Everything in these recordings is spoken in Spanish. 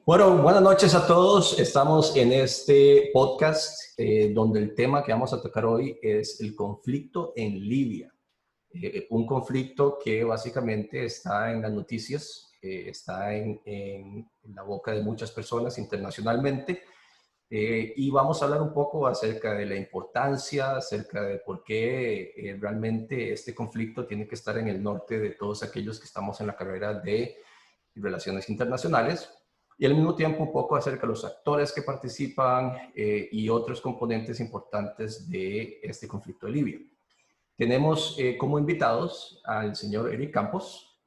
Bueno, buenas noches a todos. Estamos en este podcast donde el tema que vamos a tocar hoy es el conflicto en Libia. Un conflicto que básicamente está en las noticias, está en la boca de muchas personas internacionalmente. Y vamos a hablar un poco acerca de la importancia, acerca de por qué realmente este conflicto tiene que estar en el norte de todos aquellos que estamos en la carrera de relaciones internacionales, y al mismo tiempo un poco acerca de los actores que participan y otros componentes importantes de este conflicto de Libia. Tenemos como invitados al señor Eric Campos,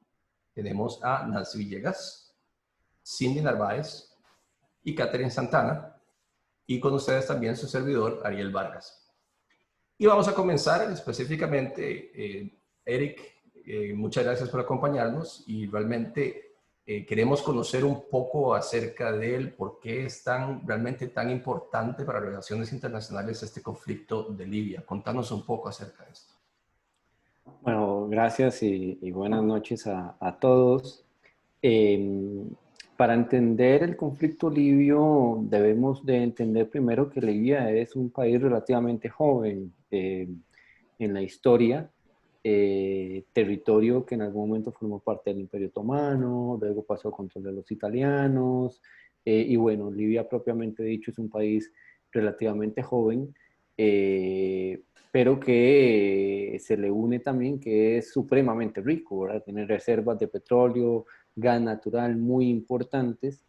tenemos a Nancy Villegas, Cindy Narváez y Catherine Santana, y con ustedes también su servidor Ariel Vargas. Y vamos a comenzar específicamente, Eric, muchas gracias por acompañarnos y realmente queremos conocer un poco acerca de él, por qué es realmente tan importante para relaciones internacionales este conflicto de Libia. Contanos un poco acerca de esto. Bueno, gracias y buenas noches a todos. Eh, para entender el conflicto libio debemos de entender primero que Libia es un país relativamente joven en la historia, territorio que en algún momento formó parte del Imperio Otomano, luego pasó a control de los italianos, y bueno, Libia propiamente dicho es un país relativamente joven, eh, pero que se le une también que es supremamente rico, ¿verdad? Tiene reservas de petróleo, gas natural muy importantes.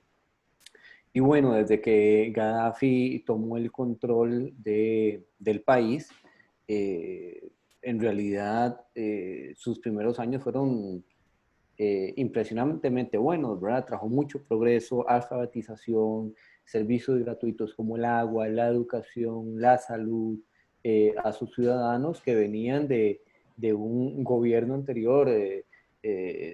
Y bueno, desde que Gaddafi tomó el control del país, eh, en realidad sus primeros años fueron impresionantemente buenos, ¿verdad? Trajo mucho progreso, alfabetización, servicios gratuitos como el agua, la educación, la salud, a sus ciudadanos que venían de un gobierno anterior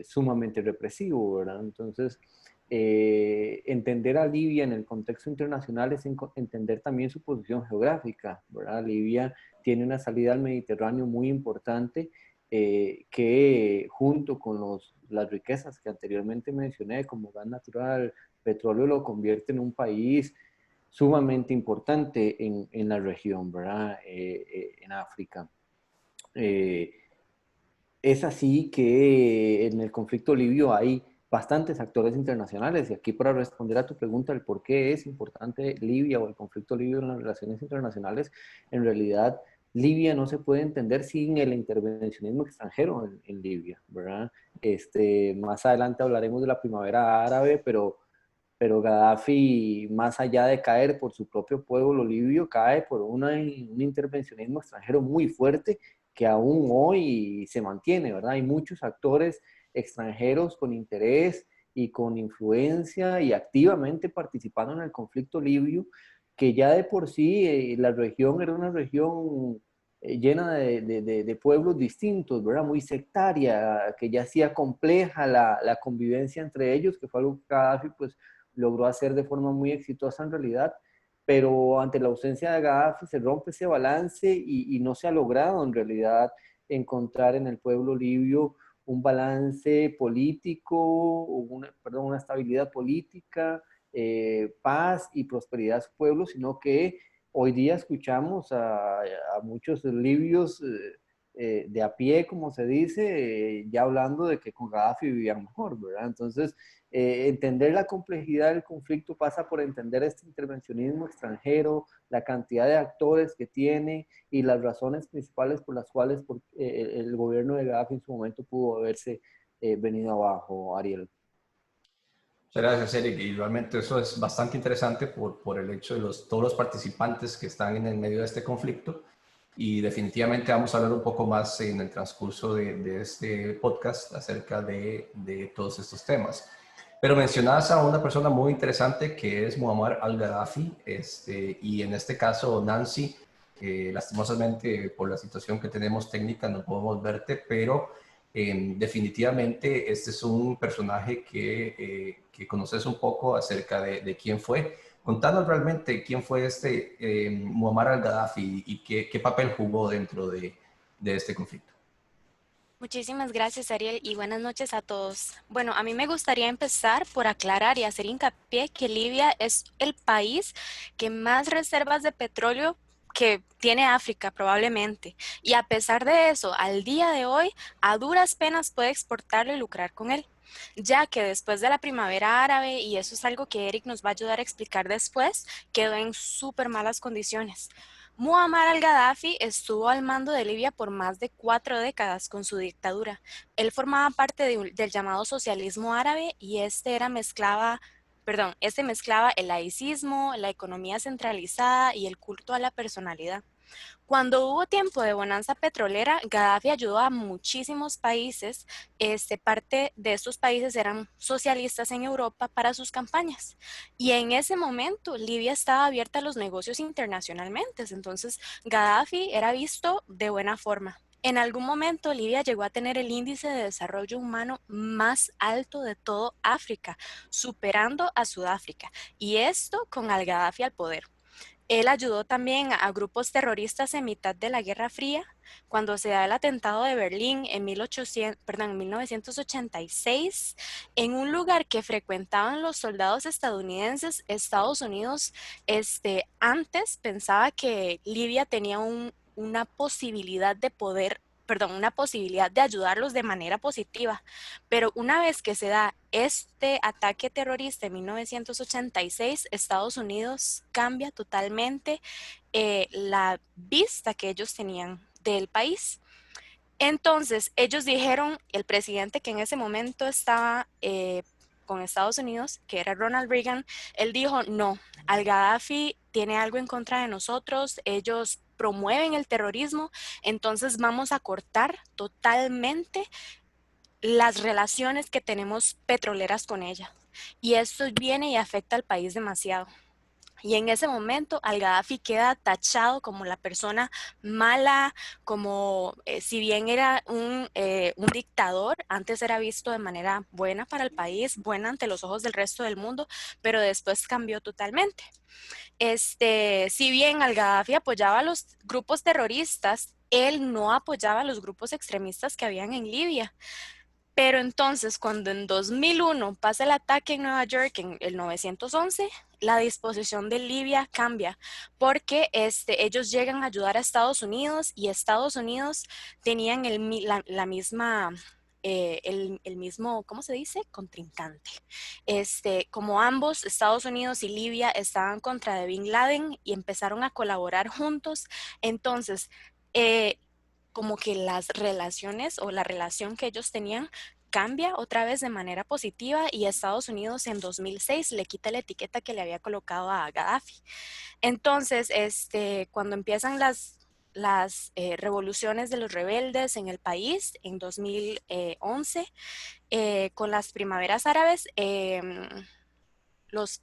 sumamente represivo, ¿verdad? Entonces, entender a Libia en el contexto internacional es entender también su posición geográfica, ¿verdad? Libia tiene una salida al Mediterráneo muy importante que junto con las riquezas que anteriormente mencioné, como gas natural, petróleo, lo convierte en un país sumamente importante en la región, ¿verdad? En África. Eh, es así que en el conflicto libio hay bastantes actores internacionales y aquí para responder a tu pregunta, el por qué es importante Libia o el conflicto libio en las relaciones internacionales, en realidad Libia no se puede entender sin el intervencionismo extranjero en Libia, ¿verdad? Más adelante hablaremos de la primavera árabe, pero Gaddafi, más allá de caer por su propio pueblo libio, cae por un intervencionismo extranjero muy fuerte que aún hoy se mantiene, ¿verdad? Hay muchos actores extranjeros con interés y con influencia y activamente participando en el conflicto libio, que ya de por sí la región era una región llena de pueblos distintos, ¿verdad? Muy sectaria, que ya hacía compleja la convivencia entre ellos, que fue algo que Gaddafi pues logró hacer de forma muy exitosa en realidad, pero ante la ausencia de Gaddafi se rompe ese balance y no se ha logrado en realidad encontrar en el pueblo libio un balance político, una estabilidad política, paz y prosperidad a su pueblo, sino que hoy día escuchamos a muchos libios de a pie, como se dice, ya hablando de que con Gaddafi vivían mejor, ¿verdad? Entonces, entender la complejidad del conflicto pasa por entender este intervencionismo extranjero, la cantidad de actores que tiene y las razones principales por las cuales el gobierno de Gaddafi en su momento pudo haberse venido abajo, Ariel. Muchas gracias, Eric. Y realmente eso es bastante interesante por el hecho de todos los participantes que están en el medio de este conflicto. Y definitivamente vamos a hablar un poco más en el transcurso de este podcast acerca de todos estos temas. Pero mencionabas a una persona muy interesante que es Muammar al-Gaddafi, y en este caso Nancy, lastimosamente por la situación que tenemos técnica no podemos verte, pero definitivamente este es un personaje que conoces un poco acerca de quién fue. Contanos realmente quién fue Muammar al-Gaddafi y qué papel jugó dentro de este conflicto. Muchísimas gracias, Ariel, y buenas noches a todos. Bueno, a mí me gustaría empezar por aclarar y hacer hincapié que Libia es el país que más reservas de petróleo que tiene África, probablemente. Y a pesar de eso, al día de hoy, a duras penas puede exportarlo y lucrar con él, ya que después de la primavera árabe, y eso es algo que Eric nos va a ayudar a explicar después, quedó en súper malas condiciones. Muammar al-Gaddafi estuvo al mando de Libia por más de 4 décadas con su dictadura. Él formaba parte del llamado socialismo árabe y este mezclaba el laicismo, la economía centralizada y el culto a la personalidad. Cuando hubo tiempo de bonanza petrolera, Gaddafi ayudó a muchísimos países. Parte de estos países eran socialistas en Europa para sus campañas. Y en ese momento, Libia estaba abierta a los negocios internacionalmente. Entonces, Gaddafi era visto de buena forma. En algún momento, Libia llegó a tener el índice de desarrollo humano más alto de todo África, superando a Sudáfrica. Y esto con al-Gaddafi al poder. Él ayudó también a grupos terroristas en mitad de la Guerra Fría, cuando se da el atentado de Berlín en 1986, en un lugar que frecuentaban los soldados estadounidenses. Estados Unidos antes pensaba que Libia tenía una posibilidad de una posibilidad de ayudarlos de manera positiva, pero una vez que se da este ataque terrorista en 1986, Estados Unidos cambia totalmente la vista que ellos tenían del país. Entonces, ellos dijeron, el presidente que en ese momento estaba con Estados Unidos, que era Ronald Reagan, él dijo, no, al-Gaddafi tiene algo en contra de nosotros, ellos promueven el terrorismo, entonces vamos a cortar totalmente las relaciones que tenemos petroleras con ella. Y esto viene y afecta al país demasiado. Y en ese momento al-Gaddafi queda tachado como la persona mala, como si bien era un dictador, antes era visto de manera buena para el país, buena ante los ojos del resto del mundo, pero después cambió totalmente. Si bien al-Gaddafi apoyaba a los grupos terroristas, él no apoyaba a los grupos extremistas que habían en Libia. Pero entonces, cuando en 2001 pasa el ataque en Nueva York, en el 911, la disposición de Libia cambia, porque ellos llegan a ayudar a Estados Unidos y Estados Unidos tenían la misma, el mismo, ¿cómo se dice? Contrincante. Como ambos, Estados Unidos y Libia, estaban contra de Bin Laden y empezaron a colaborar juntos, entonces, como que las relaciones o la relación que ellos tenían cambia otra vez de manera positiva y Estados Unidos en 2006 le quita la etiqueta que le había colocado a Gaddafi. Entonces, cuando empiezan las revoluciones de los rebeldes en el país en 2011, con las primaveras árabes, los,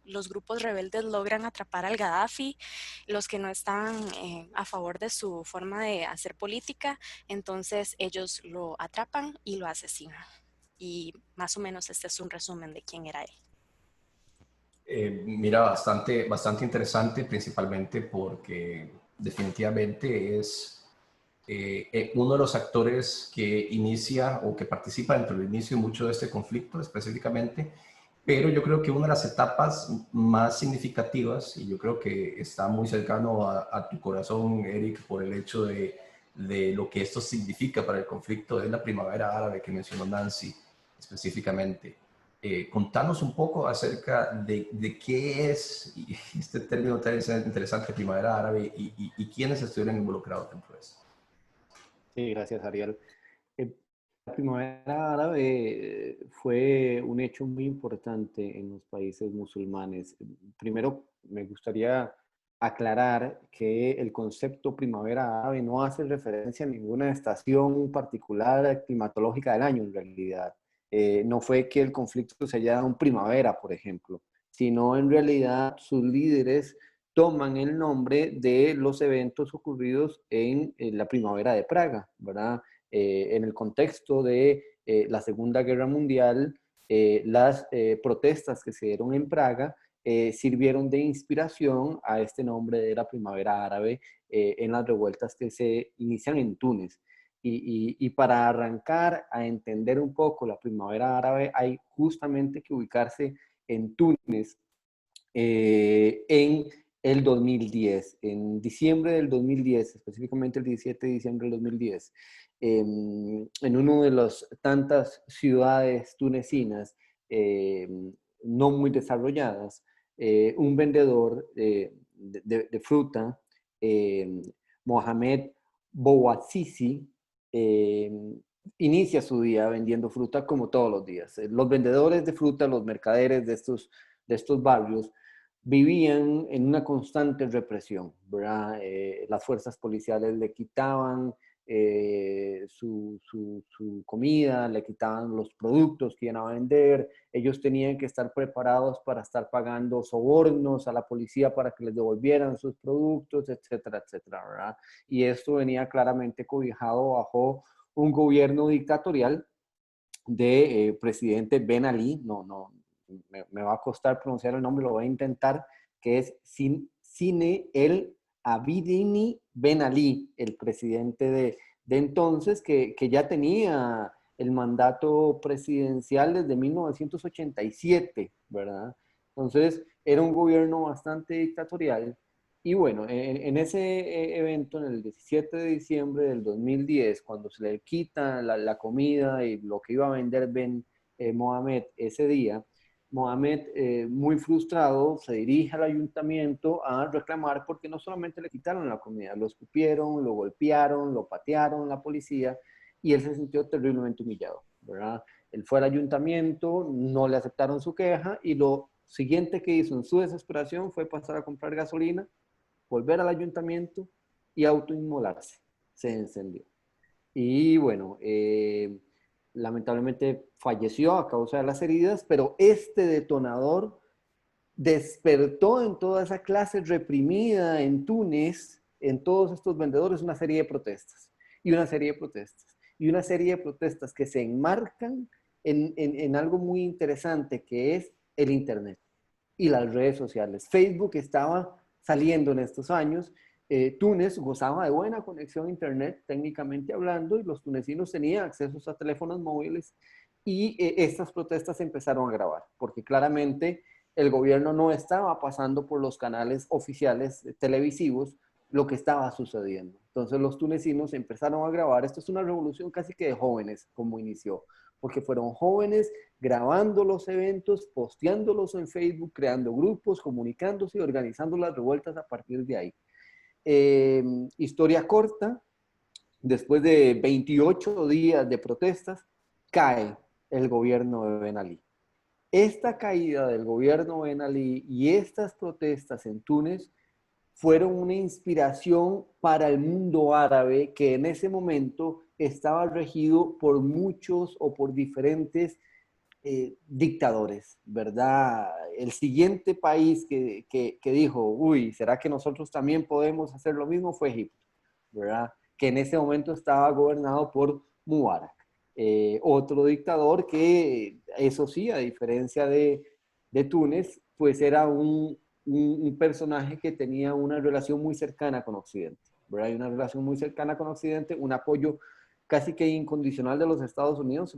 los grupos rebeldes logran atrapar al Gaddafi, los que no estaban a favor de su forma de hacer política, entonces ellos lo atrapan y lo asesinan. Y más o menos este es un resumen de quién era él. Mira, bastante interesante, principalmente porque definitivamente es uno de los actores que inicia o que participa dentro del inicio mucho de este conflicto específicamente, pero yo creo que una de las etapas más significativas, y yo creo que está muy cercano a tu corazón, Eric, por el hecho de lo que esto significa para el conflicto, es la primavera árabe que mencionó Nancy específicamente. Contanos un poco acerca de qué es este término tan interesante, primavera árabe, y quiénes estuvieron involucrados dentro de esto. Sí, gracias, Ariel. La primavera árabe fue un hecho muy importante en los países musulmanes. Primero, me gustaría aclarar que el concepto primavera árabe no hace referencia a ninguna estación particular climatológica del año, en realidad. No fue que el conflicto se haya dado en primavera, por ejemplo, sino en realidad sus líderes toman el nombre de los eventos ocurridos en la primavera de Praga, ¿verdad? En el contexto de la Segunda Guerra Mundial, las protestas que se dieron en Praga sirvieron de inspiración a este nombre de la primavera árabe en las revueltas que se inician en Túnez. Y para arrancar a entender un poco la primavera árabe hay justamente que ubicarse en Túnez en el 2010, en diciembre del 2010, específicamente el 17 de diciembre del 2010, en una de las tantas ciudades tunecinas no muy desarrolladas, un vendedor de fruta, Mohamed Bouazizi, eh, inicia su día vendiendo fruta como todos los días. Los vendedores de fruta, los mercaderes de estos barrios, vivían en una constante represión, ¿verdad? Las fuerzas policiales le quitaban su comida, le quitaban los productos que iban a vender, ellos tenían que estar preparados para estar pagando sobornos a la policía para que les devolvieran sus productos, etcétera, etcétera, ¿verdad? Y esto venía claramente cobijado bajo un gobierno dictatorial de presidente Ben Ali, me va a costar pronunciar el nombre, lo voy a intentar, que es Zine el Abidine Ben Ali, el presidente de entonces, que ya tenía el mandato presidencial desde 1987, ¿verdad? Entonces, era un gobierno bastante dictatorial. Y bueno, en ese evento, en el 17 de diciembre del 2010, cuando se le quita la comida y lo que iba a vender Mohamed ese día, Mohamed, muy frustrado, se dirige al ayuntamiento a reclamar porque no solamente le quitaron la comida, lo escupieron, lo golpearon, lo patearon la policía y él se sintió terriblemente humillado, ¿verdad? Él fue al ayuntamiento, no le aceptaron su queja y lo siguiente que hizo en su desesperación fue pasar a comprar gasolina, volver al ayuntamiento y autoinmolarse. Se encendió. Y bueno, lamentablemente falleció a causa de las heridas, pero este detonador despertó en toda esa clase reprimida en Túnez, en todos estos vendedores, una serie de protestas, y una serie de protestas, y una serie de protestas que se enmarcan en algo muy interesante, que es el Internet y las redes sociales. Facebook estaba saliendo en estos años. Túnez gozaba de buena conexión a Internet, técnicamente hablando, y los tunecinos tenían acceso a teléfonos móviles y estas protestas empezaron a agravar, porque claramente el gobierno no estaba pasando por los canales oficiales televisivos lo que estaba sucediendo. Entonces los tunecinos empezaron a grabar. Esto es una revolución casi que de jóvenes, como inició, porque fueron jóvenes grabando los eventos, posteándolos en Facebook, creando grupos, comunicándose y organizando las revueltas a partir de ahí. Historia corta, después de 28 días de protestas, cae el gobierno de Ben Ali. Esta caída del gobierno Ben Ali y estas protestas en Túnez fueron una inspiración para el mundo árabe que en ese momento estaba regido por muchos o por diferentes dictadores, ¿verdad? El siguiente país que dijo, uy, ¿será que nosotros también podemos hacer lo mismo? Fue Egipto, ¿verdad? Que en ese momento estaba gobernado por Mubarak. Otro dictador que, eso sí, a diferencia de Túnez, pues era un personaje que tenía una relación muy cercana con Occidente, ¿verdad? Y una relación muy cercana con Occidente, un apoyo casi que incondicional de los Estados Unidos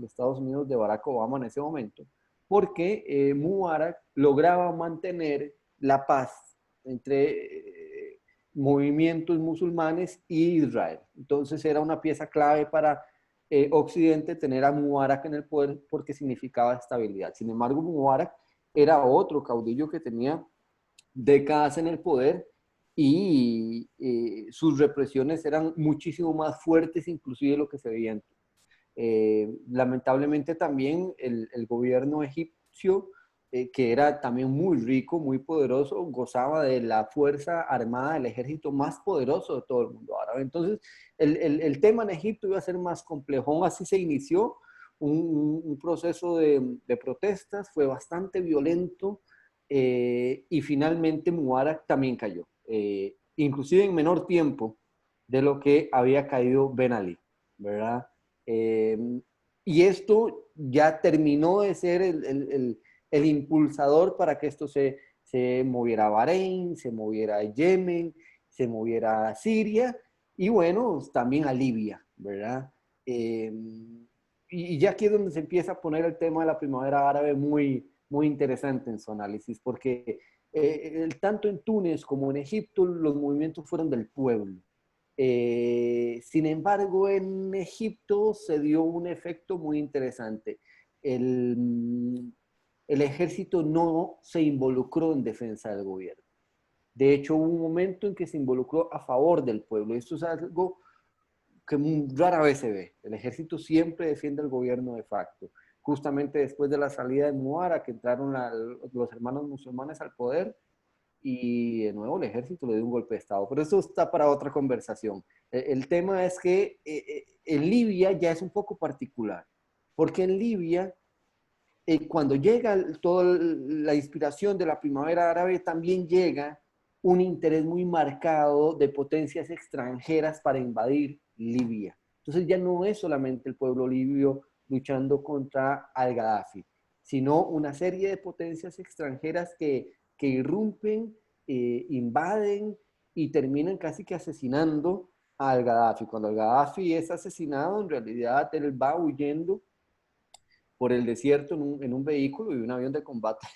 de Barack Obama en ese momento, porque Mubarak lograba mantener la paz entre movimientos musulmanes y Israel. Entonces era una pieza clave para Occidente tener a Mubarak en el poder porque significaba estabilidad. Sin embargo, Mubarak era otro caudillo que tenía décadas en el poder y sus represiones eran muchísimo más fuertes inclusive de lo que se veía en lamentablemente también el gobierno egipcio, que era también muy rico, muy poderoso, gozaba de la fuerza armada del ejército más poderoso de todo el mundo árabe. Entonces, el tema en Egipto iba a ser más complejo. Aún así se inició un proceso de protestas, fue bastante violento y finalmente Mubarak también cayó, inclusive en menor tiempo de lo que había caído Ben Ali, ¿verdad? Eh, y esto ya terminó de ser el impulsador para que esto se moviera a Bahrein, se moviera a Yemen, se moviera a Siria y bueno, también a Libia, ¿verdad? Eh, y ya aquí es donde se empieza a poner el tema de la primavera árabe muy, muy interesante en su análisis, porque tanto en Túnez como en Egipto los movimientos fueron del pueblo. Sin embargo, en Egipto se dio un efecto muy interesante. El, el ejército no se involucró en defensa del gobierno. De hecho, hubo un momento en que se involucró a favor del pueblo. Esto es algo que rara vez se ve. El ejército siempre defiende al gobierno de facto. Justamente después de la salida de Mubarak, que entraron los hermanos musulmanes al poder, y de nuevo el ejército le dio un golpe de Estado. Pero eso está para otra conversación. El tema es que en Libia ya es un poco particular, porque en Libia, cuando llega toda la inspiración de la primavera árabe, también llega un interés muy marcado de potencias extranjeras para invadir Libia. Entonces ya no es solamente el pueblo libio luchando contra al-Gaddafi, sino una serie de potencias extranjeras que irrumpen, invaden y terminan casi que asesinando al Gaddafi. Cuando el Gaddafi es asesinado, en realidad él va huyendo por el desierto en un vehículo, y un avión de combate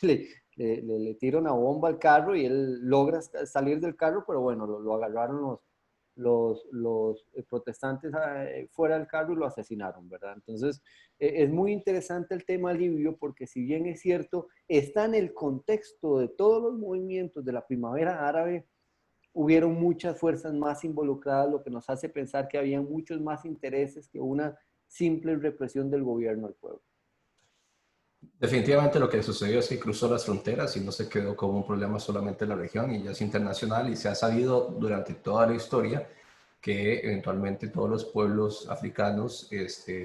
le tira una bomba al carro y él logra salir del carro, pero bueno, lo agarraron los protestantes fuera del carro y lo asesinaron, ¿verdad? Entonces, es muy interesante el tema libio, porque si bien es cierto, está en el contexto de todos los movimientos de la primavera árabe, hubieron muchas fuerzas más involucradas, lo que nos hace pensar que había muchos más intereses que una simple represión del gobierno al pueblo. Definitivamente lo que sucedió es que cruzó las fronteras y no se quedó como un problema solamente en la región, y ya es internacional, y se ha sabido durante toda la historia que eventualmente todos los pueblos africanos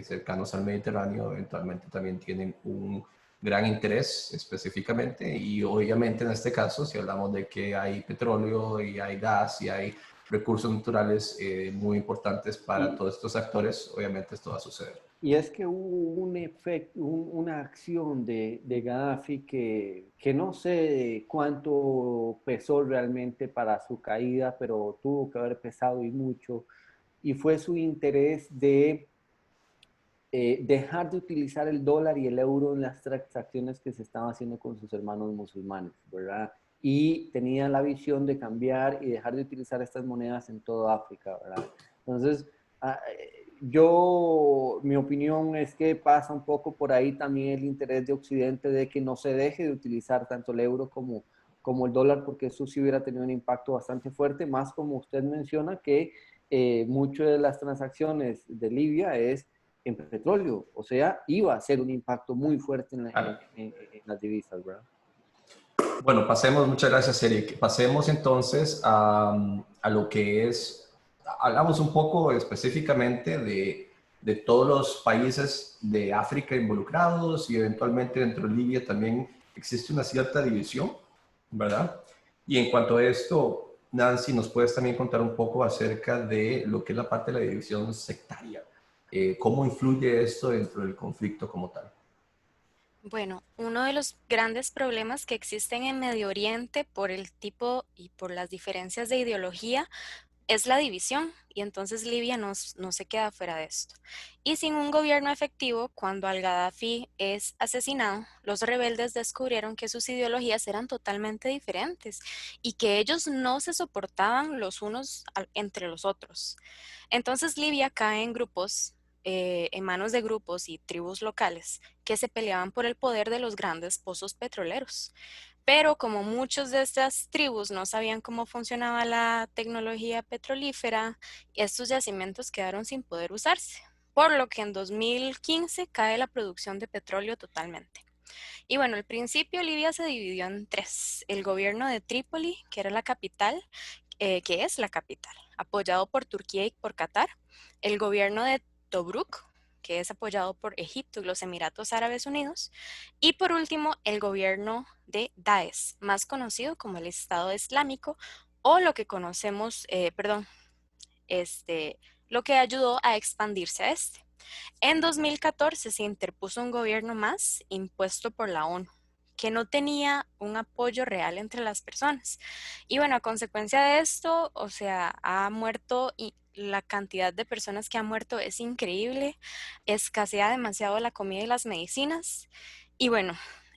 cercanos al Mediterráneo eventualmente también tienen un gran interés específicamente, y obviamente en este caso si hablamos de que hay petróleo y hay gas y hay recursos naturales muy importantes para todos estos actores, obviamente esto va a suceder. Y es que hubo un efecto, una acción de Gaddafi que no sé cuánto pesó realmente para su caída, pero tuvo que haber pesado y mucho, y fue su interés de dejar de utilizar el dólar y el euro en las transacciones que se estaban haciendo con sus hermanos musulmanes, ¿verdad? Y tenía la visión de cambiar y dejar de utilizar estas monedas en toda África, ¿verdad? Entonces, mi opinión es que pasa un poco por ahí también el interés de Occidente de que no se deje de utilizar tanto el euro como el dólar, porque eso sí hubiera tenido un impacto bastante fuerte, más como usted menciona que muchas de las transacciones de Libia es en petróleo, o sea, iba a ser un impacto muy fuerte en las divisas, ¿verdad? Bueno, pasemos, muchas gracias, Eric. Pasemos entonces a lo que es, hablamos un poco específicamente de todos los países de África involucrados, y eventualmente dentro de Libia también existe una cierta división, ¿verdad? Y en cuanto a esto, Nancy, ¿nos puedes también contar un poco acerca de lo que es la parte de la división sectaria? ¿Cómo influye esto dentro del conflicto como tal? Bueno, uno de los grandes problemas que existen en Medio Oriente por el tipo y por las diferencias de ideología es la división, y entonces Libia no se queda fuera de esto. Y sin un gobierno efectivo, cuando al-Gaddafi es asesinado, los rebeldes descubrieron que sus ideologías eran totalmente diferentes y que ellos no se soportaban los unos entre los otros. Entonces Libia cae en grupos, en manos de grupos y tribus locales que se peleaban por el poder de los grandes pozos petroleros. Pero como muchos de estas tribus no sabían cómo funcionaba la tecnología petrolífera, estos yacimientos quedaron sin poder usarse, por lo que en 2015 cae la producción de petróleo totalmente. Y bueno, al principio Libia se dividió en tres: el gobierno de Trípoli, que era la capital, que es la capital, apoyado por Turquía y por Qatar; el gobierno de Tobruk, que es apoyado por Egipto y los Emiratos Árabes Unidos; y por último, el gobierno de Daesh, más conocido como el Estado Islámico, o lo que conocemos, este, lo que ayudó a expandirse a este. En 2014 se interpuso un gobierno más impuesto por la ONU, que no tenía un apoyo real entre las personas. Y bueno, a consecuencia de esto, o sea, ha muerto la cantidad de personas que han muerto es increíble, escasea demasiado la comida y las medicinas. Y bueno,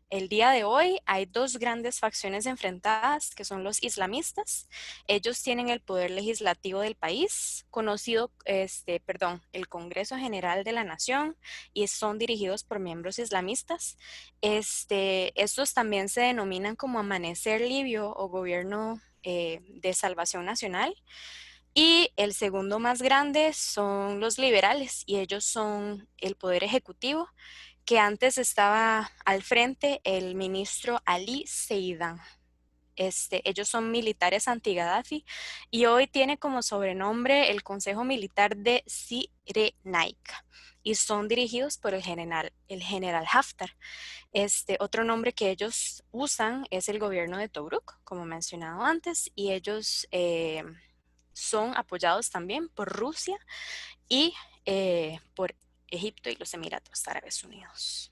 el día de hoy hay dos grandes facciones enfrentadas, que son los islamistas. Ellos tienen el poder legislativo del país, conocido, el Congreso General de la Nación, y son dirigidos por miembros islamistas. Estos también se denominan como Amanecer Libio o Gobierno de Salvación Nacional. Y el segundo más grande son los liberales, y ellos son el poder ejecutivo, que antes estaba al frente el ministro Ali Seidan. Ellos son militares anti-Gaddafi y hoy tiene como sobrenombre el Consejo Militar de Cirenaica y son dirigidos por el general Haftar. Otro nombre que ellos usan es el gobierno de Tobruk, como mencionado antes, y ellos son apoyados también por Rusia y por Egipto y los Emiratos Árabes Unidos.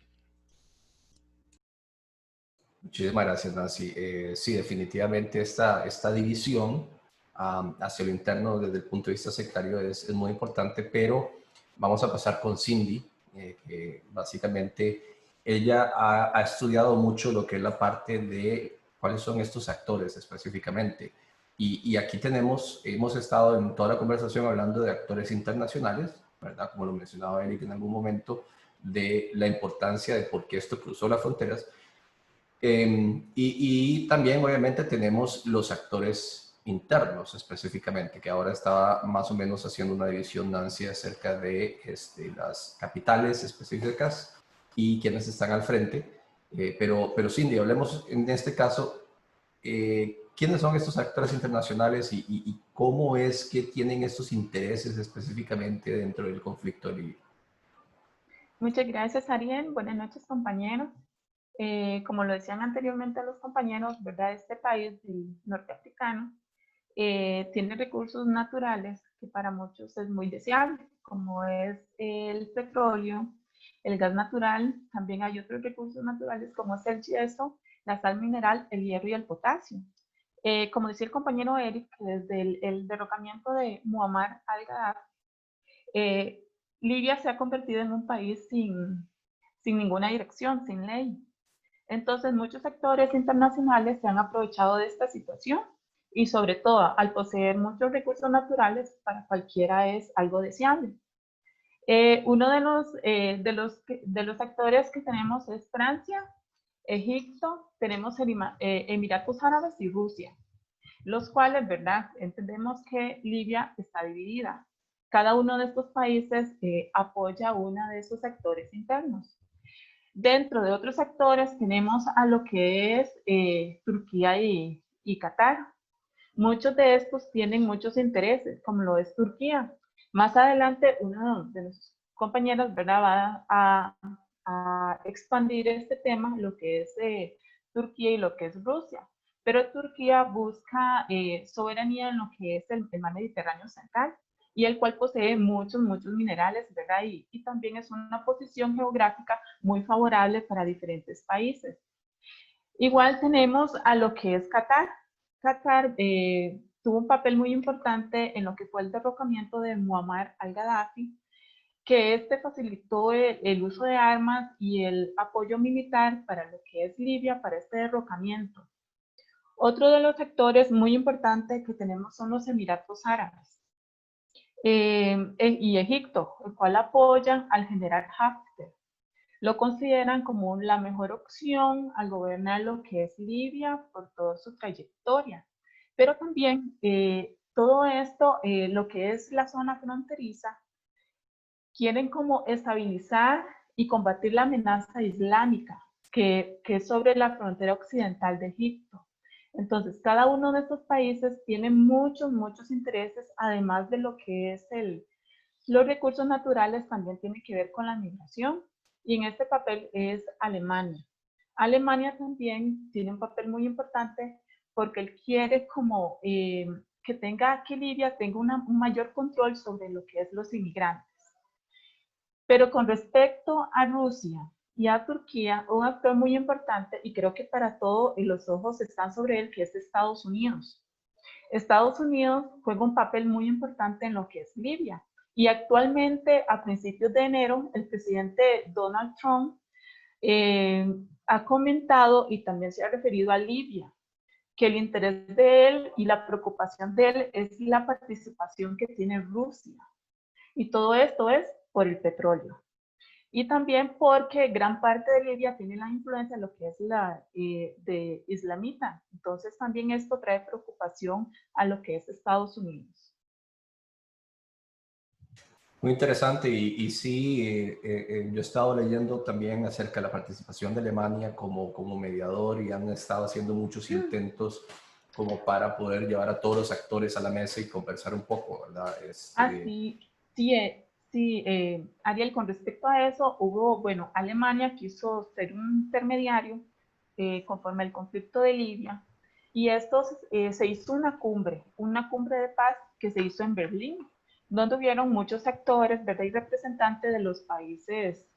Muchísimas gracias, Nancy. Sí, definitivamente esta división hacia lo interno desde el punto de vista sectario es muy importante, pero vamos a pasar con Cindy, que básicamente ella ha estudiado mucho lo que es la parte de cuáles son estos actores específicamente. Y aquí hemos estado en toda la conversación hablando de actores internacionales, ¿verdad? Como lo mencionaba Eric en algún momento, de la importancia de por qué esto cruzó las fronteras. Y también obviamente tenemos los actores internos específicamente, que ahora estaba más o menos haciendo una división Nancy acerca de las capitales específicas y quienes están al frente. Pero Cindy, hablemos en este caso, ¿quiénes son estos actores internacionales y cómo es que tienen estos intereses específicamente dentro del conflicto libio? Muchas gracias, Ariel. Buenas noches, compañeros. Como lo decían anteriormente los compañeros, ¿verdad? Este país del norte africano tiene recursos naturales que para muchos es muy deseable, como es el petróleo, el gas natural. También hay otros recursos naturales como es el yeso, la sal mineral, el hierro y el potasio. Como decía el compañero Eric, desde el derrocamiento de Muammar al-Gaddafi, Libia se ha convertido en un país sin ninguna dirección, sin ley. Entonces, muchos actores internacionales se han aprovechado de esta situación y sobre todo al poseer muchos recursos naturales, para cualquiera es algo deseable. Uno de los actores que tenemos es Francia, Egipto, tenemos Emiratos Árabes y Rusia, los cuales, ¿verdad? Entendemos que Libia está dividida. Cada uno de estos países apoya a uno de esos actores internos. Dentro de otros actores tenemos a lo que es Turquía y Qatar. Muchos de estos tienen muchos intereses, como lo es Turquía. Más adelante, uno de nuestros compañeros, ¿verdad?, va a expandir este tema, lo que es Turquía y lo que es Rusia. Pero Turquía busca soberanía en lo que es el mar Mediterráneo central, y el cual posee muchos minerales, ¿verdad? Y también es una posición geográfica muy favorable para diferentes países. Igual tenemos a lo que es Qatar. Qatar tuvo un papel muy importante en lo que fue el derrocamiento de Muammar al-Gaddafi, que este facilitó el uso de armas y el apoyo militar para lo que es Libia, para este derrocamiento. Otro de los sectores muy importantes que tenemos son los Emiratos Árabes y Egipto, el cual apoyan al general Haftar. Lo consideran como la mejor opción al gobernar lo que es Libia por toda su trayectoria. Pero también todo esto, lo que es la zona fronteriza, quieren como estabilizar y combatir la amenaza islámica que es sobre la frontera occidental de Egipto. Entonces, cada uno de estos países tiene muchos intereses, además de lo que es los recursos naturales, también tiene que ver con la migración, y en este papel es Alemania. Alemania también tiene un papel muy importante porque él quiere como que Libia tenga un mayor control sobre lo que es los inmigrantes. Pero con respecto a Rusia y a Turquía, un actor muy importante, y creo que para todo y los ojos están sobre él, que es Estados Unidos. Estados Unidos juega un papel muy importante en lo que es Libia. Y actualmente, a principios de enero, el presidente Donald Trump ha comentado y también se ha referido a Libia, que el interés de él y la preocupación de él es la participación que tiene Rusia. Y todo esto es por el petróleo. Y también porque gran parte de Libia tiene la influencia de lo que es la de islamita. Entonces también esto trae preocupación a lo que es Estados Unidos. Muy interesante y sí, yo he estado leyendo también acerca de la participación de Alemania como mediador y han estado haciendo muchos intentos como para poder llevar a todos los actores a la mesa y conversar un poco, ¿verdad? Sí, Ariel, con respecto a eso, bueno, Alemania quiso ser un intermediario conforme al conflicto de Libia, y esto se hizo una cumbre de paz que se hizo en Berlín, donde hubieron muchos actores, ¿verdad? Y representantes de los países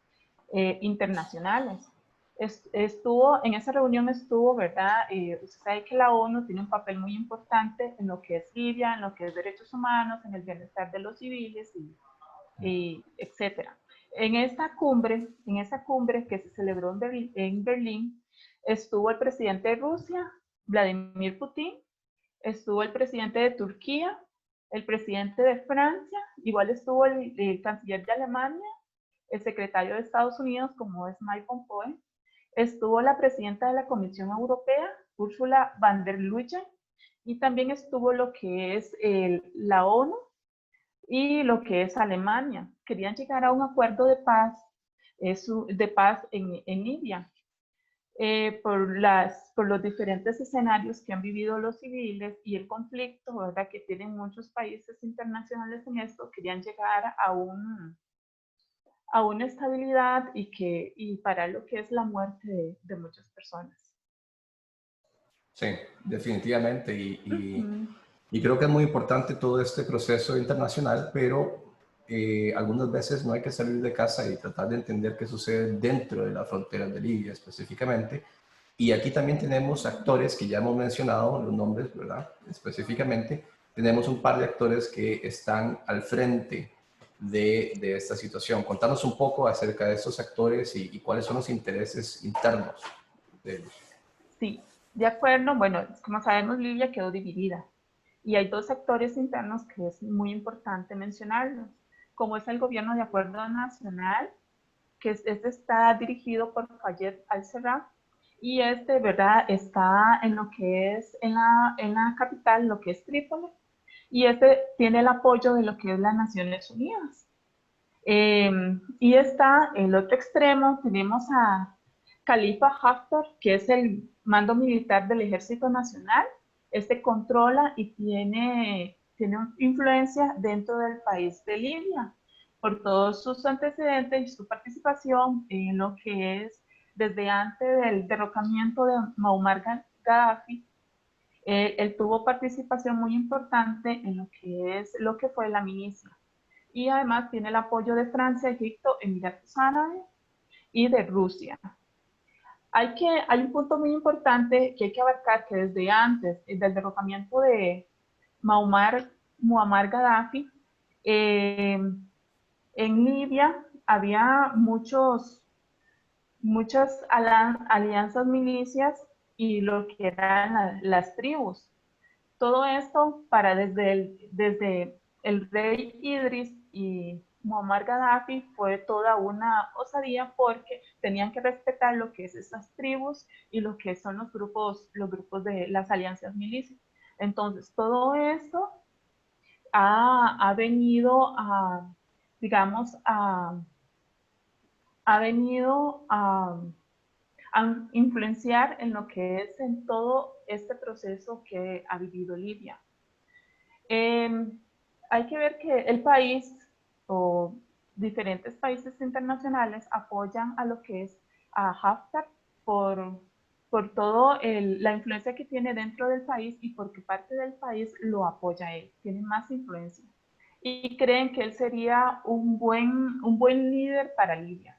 internacionales. En esa reunión estuvo, ¿verdad? Usted sabe que la ONU tiene un papel muy importante en lo que es Libia, en lo que es derechos humanos, en el bienestar de los civiles y etcétera. En esa cumbre que se celebró en Berlín, estuvo el presidente de Rusia, Vladimir Putin, estuvo el presidente de Turquía, el presidente de Francia, igual estuvo el canciller de Alemania, el secretario de Estados Unidos, como es Mike Pompeo, estuvo la presidenta de la Comisión Europea, Ursula von der Leyen, y también estuvo lo que es la ONU y lo que es Alemania. Querían llegar a un acuerdo de paz, en Libia. Por los diferentes escenarios que han vivido los civiles y el conflicto, ¿verdad?, que tienen muchos países internacionales en esto, querían llegar a una estabilidad y parar lo que es la muerte de muchas personas. Sí, definitivamente. Y creo que es muy importante todo este proceso internacional, pero algunas veces no hay que salir de casa y tratar de entender qué sucede dentro de las fronteras de Libia específicamente. Y aquí también tenemos actores que ya hemos mencionado, los nombres, ¿verdad? Específicamente, tenemos un par de actores que están al frente de esta situación. Contanos un poco acerca de estos actores y cuáles son los intereses internos de ellos. Sí, de acuerdo. Bueno, como sabemos, Libia quedó dividida y hay dos actores internos que es muy importante mencionarlos, como es el gobierno de acuerdo nacional, que este está dirigido por Fayez al-Sarraj, y ¿verdad?, está en lo que es en la capital, lo que es Trípoli, y tiene el apoyo de lo que es las Naciones Unidas. Y está en el otro extremo, tenemos a Khalifa Haftar, que es el mando militar del Ejército Nacional. Este controla y tiene influencia dentro del país de Libia por todos sus antecedentes y su participación en lo que es desde antes del derrocamiento de Muammar Gaddafi. Él tuvo participación muy importante en lo que fue la milicia. Y además tiene el apoyo de Francia, Egipto, Emiratos Árabes y de Rusia. Hay un punto muy importante que hay que abarcar, que desde antes del derrocamiento de Muammar Gaddafi, en Libia había muchas alianzas milicias y lo que eran las tribus. Todo esto desde el rey Idris y Muammar Gaddafi fue toda una osadía, porque tenían que respetar lo que es esas tribus y lo que son los grupos de las alianzas milicias. Entonces, todo esto ha venido digamos, ha venido a influenciar en lo que es en todo este proceso que ha vivido Libia. Hay que ver que el país o diferentes países internacionales apoyan a lo que es a Haftar por toda la influencia que tiene dentro del país y porque parte del país lo apoya a él, tiene más influencia. Y creen que él sería un buen líder para Libia.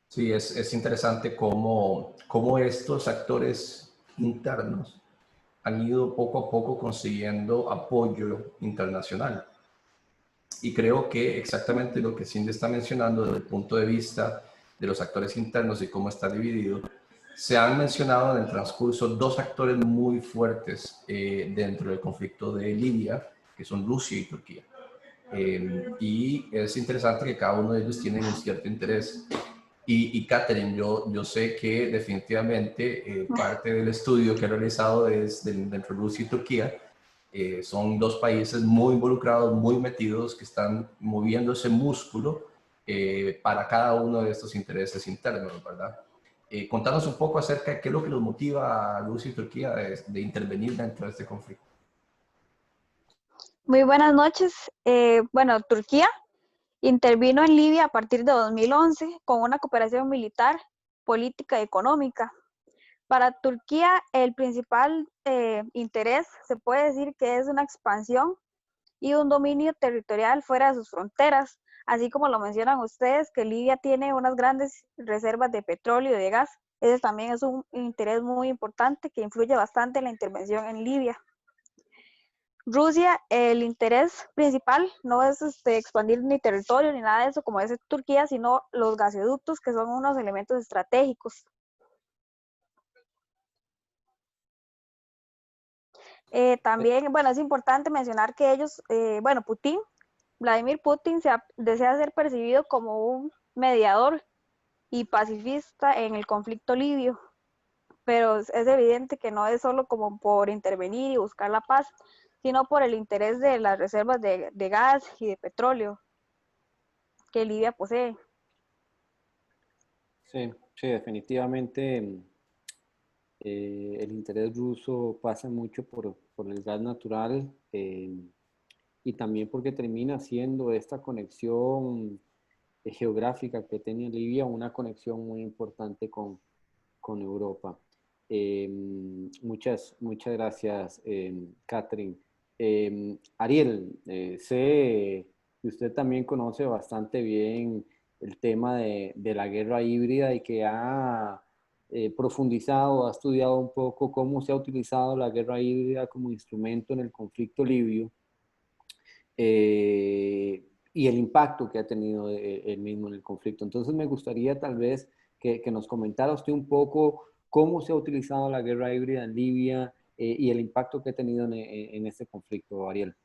Sí, es interesante cómo estos actores internos han ido poco a poco consiguiendo apoyo internacional. Y creo que exactamente lo que Cindy está mencionando desde el punto de vista de los actores internos y cómo está dividido, se han mencionado en el transcurso dos actores muy fuertes dentro del conflicto de Libia, que son Rusia y Turquía. Y es interesante que cada uno de ellos tiene un cierto interés. Y Catherine, yo sé que definitivamente parte del estudio que he realizado es dentro de Rusia y Turquía. Son dos países muy involucrados, muy metidos, que están moviendo ese músculo para cada uno de estos intereses internos, ¿verdad? Contanos un poco acerca de qué es lo que los motiva a Rusia y Turquía de intervenir dentro de este conflicto. Muy buenas noches. Bueno, Turquía intervino en Libia a partir de 2011 con una cooperación militar, política y económica. Para Turquía, el principal interés se puede decir que es una expansión y un dominio territorial fuera de sus fronteras, así como lo mencionan ustedes, que Libia tiene unas grandes reservas de petróleo y de gas. Ese también es un interés muy importante que influye bastante en la intervención en Libia. Rusia, el interés principal no es expandir ni territorio ni nada de eso como es Turquía, sino los gasoductos, que son unos elementos estratégicos. También, bueno, es importante mencionar que ellos, Vladimir Putin desea ser percibido como un mediador y pacifista en el conflicto libio, pero es evidente que no es solo como por intervenir y buscar la paz, sino por el interés de las reservas de gas y de petróleo que Libia posee. Sí, sí, definitivamente el interés ruso pasa mucho por el gas natural y también porque termina siendo esta conexión geográfica que tenía Libia una conexión muy importante con Europa. Muchas gracias, Catherine. Ariel, sé que usted también conoce bastante bien el tema de la guerra híbrida y que ha profundizado, ha estudiado un poco cómo se ha utilizado la guerra híbrida como instrumento en el conflicto libio y el impacto que ha tenido el mismo en el conflicto. Entonces me gustaría tal vez que nos comentara usted un poco cómo se ha utilizado la guerra híbrida en Libia y el impacto que ha tenido en este conflicto, Ariel.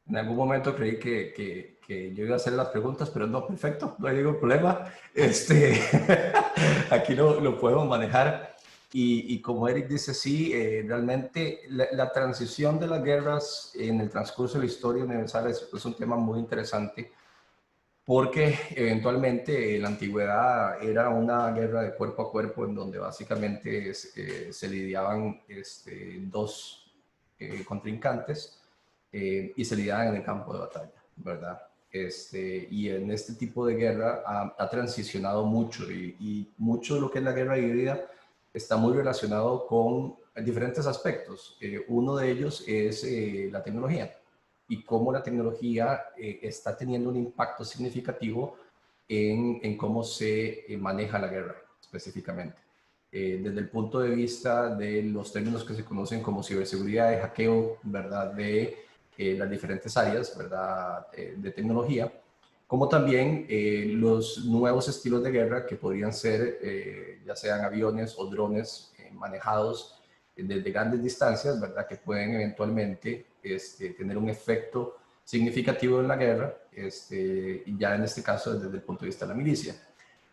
En algún momento creí que yo iba a hacer las preguntas, pero no, perfecto, no hay ningún problema. Aquí lo podemos manejar. Y como Eric dice, sí, realmente la transición de las guerras en el transcurso de la historia universal es un tema muy interesante, porque eventualmente en la antigüedad era una guerra de cuerpo a cuerpo en donde básicamente se lidiaban dos contrincantes y se lidiaban en el campo de batalla, ¿verdad? Y en este tipo de guerra ha transicionado mucho y mucho de lo que es la guerra híbrida está muy relacionado con diferentes aspectos. Uno de ellos es la tecnología y cómo la tecnología está teniendo un impacto significativo en cómo se maneja la guerra específicamente. Desde el punto de vista de los términos que se conocen como ciberseguridad y hackeo, ¿verdad? De las diferentes áreas, ¿verdad? De tecnología, como también los nuevos estilos de guerra que podrían ser ya sean aviones o drones manejados desde grandes distancias, ¿verdad? Que pueden eventualmente tener un efecto significativo en la guerra, y ya en este caso desde el punto de vista de la milicia.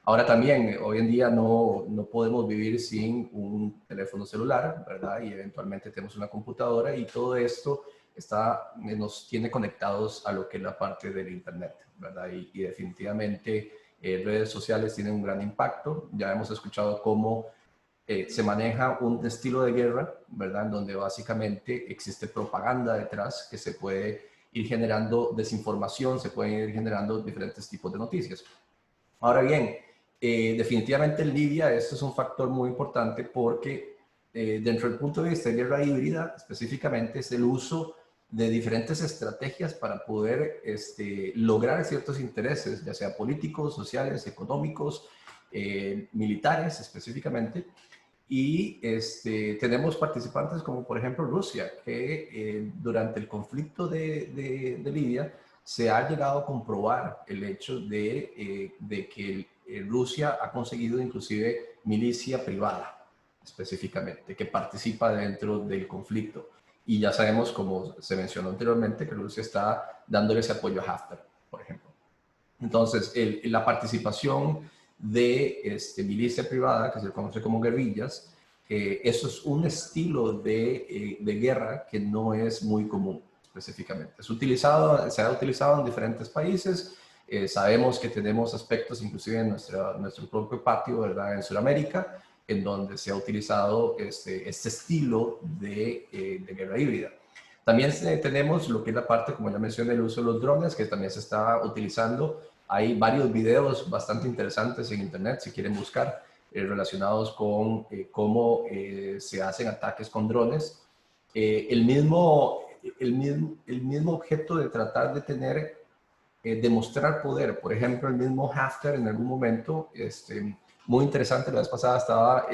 Ahora también, hoy en día no podemos vivir sin un teléfono celular, ¿verdad? Y eventualmente tenemos una computadora y todo esto nos tiene conectados a lo que es la parte del Internet, ¿verdad? Y definitivamente redes sociales tienen un gran impacto. Ya hemos escuchado cómo se maneja un estilo de guerra, ¿verdad? En donde básicamente existe propaganda detrás que se puede ir generando desinformación, se pueden ir generando diferentes tipos de noticias. Ahora bien, definitivamente en Libia esto es un factor muy importante porque dentro del punto de vista de guerra híbrida, específicamente es el uso de diferentes estrategias para poder lograr ciertos intereses, ya sea políticos, sociales, económicos, militares específicamente, Y tenemos participantes como por ejemplo Rusia, que durante el conflicto de Libia se ha llegado a comprobar el hecho de que Rusia ha conseguido inclusive milicia privada, específicamente, que participa dentro del conflicto. Y ya sabemos, como se mencionó anteriormente, que Rusia está dándole ese apoyo a Haftar, por ejemplo. Entonces, la participación de milicia privada, que se conoce como guerrillas, eso es un estilo de guerra que no es muy común específicamente. Se ha utilizado en diferentes países. Sabemos que tenemos aspectos inclusive en nuestro propio patio, ¿verdad? En Sudamérica, en donde se ha utilizado este estilo de guerra híbrida. También tenemos lo que es la parte, como ya mencioné, el uso de los drones, que también se está utilizando. Hay varios videos bastante interesantes en internet, si quieren buscar, relacionados con cómo se hacen ataques con drones. El mismo objeto de tratar de tener, demostrar poder. Por ejemplo, el mismo Haftar en algún momento, muy interesante, la vez pasada estaba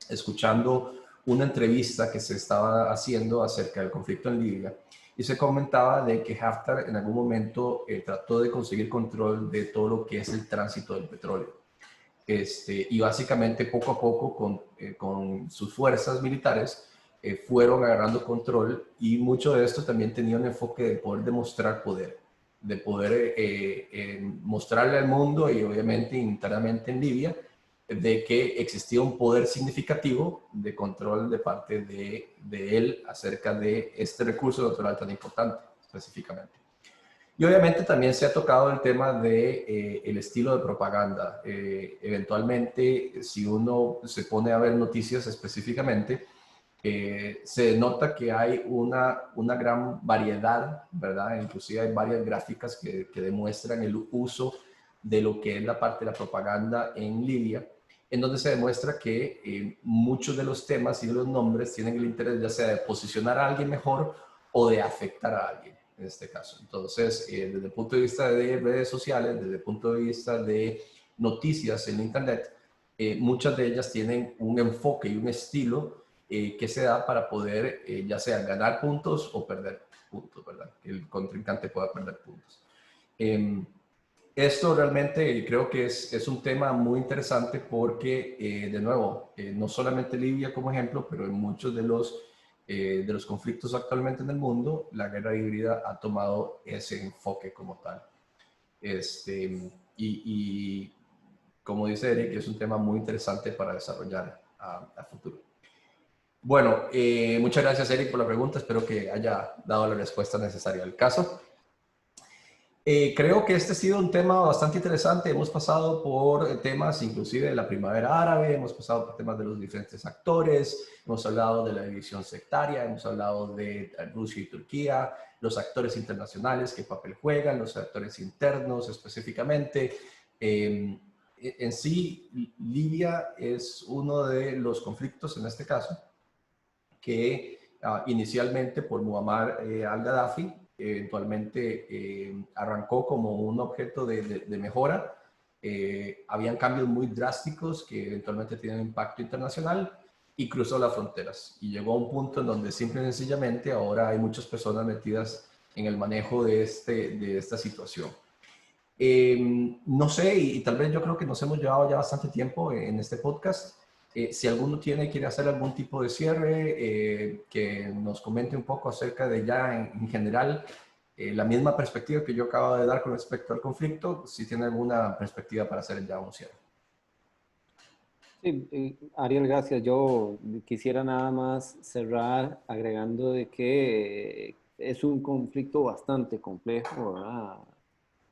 escuchando una entrevista que se estaba haciendo acerca del conflicto en Libia y se comentaba de que Haftar en algún momento trató de conseguir control de todo lo que es el tránsito del petróleo. Y básicamente poco a poco con sus fuerzas militares fueron agarrando control, y mucho de esto también tenía un enfoque de poder demostrar poder, de poder mostrarle al mundo y obviamente internamente en Libia de que existía un poder significativo de control de parte de él acerca de este recurso natural tan importante específicamente. Y obviamente también se ha tocado el tema de el estilo de propaganda. Eventualmente, si uno se pone a ver noticias específicamente, se nota que hay una gran variedad, ¿verdad? Inclusive hay varias gráficas que demuestran el uso de lo que es la parte de la propaganda en Libia, en donde se demuestra que muchos de los temas y de los nombres tienen el interés ya sea de posicionar a alguien mejor o de afectar a alguien, en este caso. Entonces, desde el punto de vista de redes sociales, desde el punto de vista de noticias en Internet, muchas de ellas tienen un enfoque y un estilo que se da para poder ya sea ganar puntos o perder puntos, ¿verdad? Que el contrincante pueda perder puntos. Esto realmente creo que es un tema muy interesante porque, de nuevo, no solamente Libia como ejemplo, pero en muchos de los conflictos actualmente en el mundo, la guerra híbrida ha tomado ese enfoque como tal. Y como dice Eric, es un tema muy interesante para desarrollar a futuro. Bueno, muchas gracias Eric por la pregunta, espero que haya dado la respuesta necesaria al caso. Creo que este ha sido un tema bastante interesante. Hemos pasado por temas inclusive de la primavera árabe, hemos pasado por temas de los diferentes actores, hemos hablado de la división sectaria, hemos hablado de Rusia y Turquía, los actores internacionales, qué papel juegan, los actores internos específicamente. En sí, Libia es uno de los conflictos, en este caso, que inicialmente por Muammar al-Gaddafi, eventualmente arrancó como un objeto de mejora. Habían cambios muy drásticos que eventualmente tienen impacto internacional y cruzó las fronteras. Y llegó a un punto en donde simple y sencillamente ahora hay muchas personas metidas en el manejo de esta situación. No sé, y tal vez yo creo que nos hemos llevado ya bastante tiempo en este podcast. Si alguno quiere hacer algún tipo de cierre, que nos comente un poco acerca de ya en general la misma perspectiva que yo acabo de dar con respecto al conflicto, si tiene alguna perspectiva para hacer ya un cierre. Sí, Ariel, gracias. Yo quisiera nada más cerrar agregando de que es un conflicto bastante complejo, ¿verdad?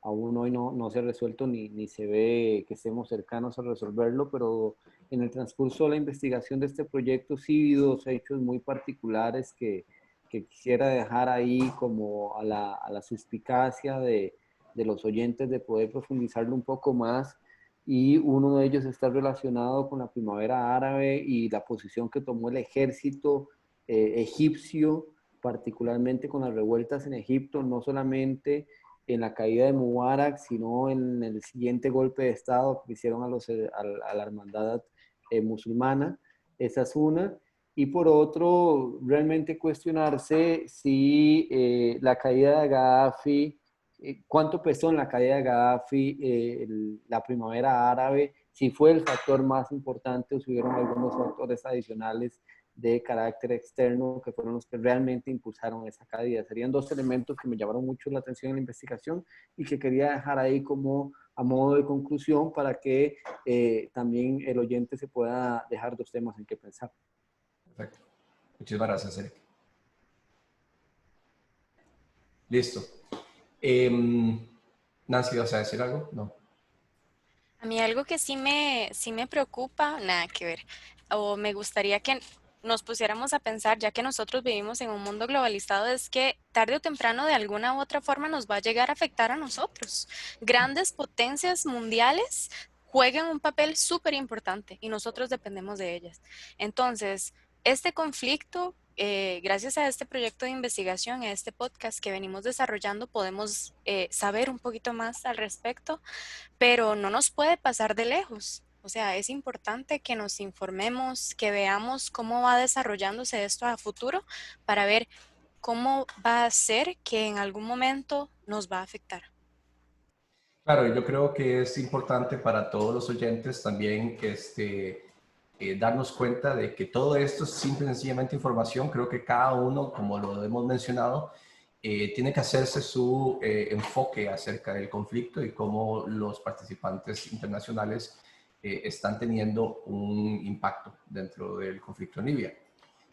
Aún hoy no se ha resuelto ni se ve que estemos cercanos a resolverlo, pero en el transcurso de la investigación de este proyecto sí vi dos hechos muy particulares que quisiera dejar ahí como a la suspicacia de los oyentes de poder profundizarlo un poco más. Y uno de ellos está relacionado con la primavera árabe y la posición que tomó el ejército egipcio, particularmente con las revueltas en Egipto, no solamente en la caída de Mubarak, sino en el siguiente golpe de Estado que hicieron a la hermandad musulmana. Esa es una. Y por otro, realmente cuestionarse si la caída de Gaddafi, cuánto pesó en la caída de Gaddafi la primavera árabe, si fue el factor más importante o si hubieron algunos factores adicionales de carácter externo que fueron los que realmente impulsaron esa caída. Serían dos elementos que me llamaron mucho la atención en la investigación y que quería dejar ahí como a modo de conclusión para que también el oyente se pueda dejar dos temas en que pensar. Perfecto. Muchísimas gracias, Eric. Listo. Nancy, ¿vas a decir algo? No. A mí algo que sí me preocupa, nada que ver, o me gustaría que nos pusiéramos a pensar, ya que nosotros vivimos en un mundo globalizado, es que tarde o temprano de alguna u otra forma nos va a llegar a afectar a nosotros. Grandes potencias mundiales juegan un papel súper importante y nosotros dependemos de ellas. Entonces, este conflicto, gracias a este proyecto de investigación, a este podcast que venimos desarrollando, podemos saber un poquito más al respecto, pero no nos puede pasar de lejos. O sea, es importante que nos informemos, que veamos cómo va desarrollándose esto a futuro para ver cómo va a ser que en algún momento nos va a afectar. Claro, yo creo que es importante para todos los oyentes también darnos cuenta de que todo esto es simple y sencillamente información. Creo que cada uno, como lo hemos mencionado, tiene que hacerse su enfoque acerca del conflicto y cómo los participantes internacionales están teniendo un impacto dentro del conflicto en Libia.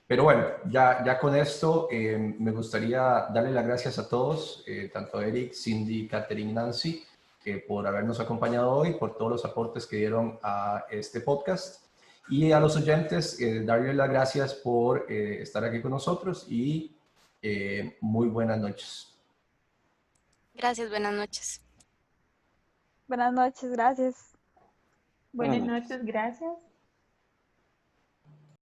Pero bueno, ya con esto me gustaría darle las gracias a todos, tanto a Eric, Cindy, Catherine, Nancy, por habernos acompañado hoy, por todos los aportes que dieron a este podcast. Y a los oyentes, darles las gracias por estar aquí con nosotros y muy buenas noches. Gracias, buenas noches. Buenas noches, gracias. Buenas noches, gracias.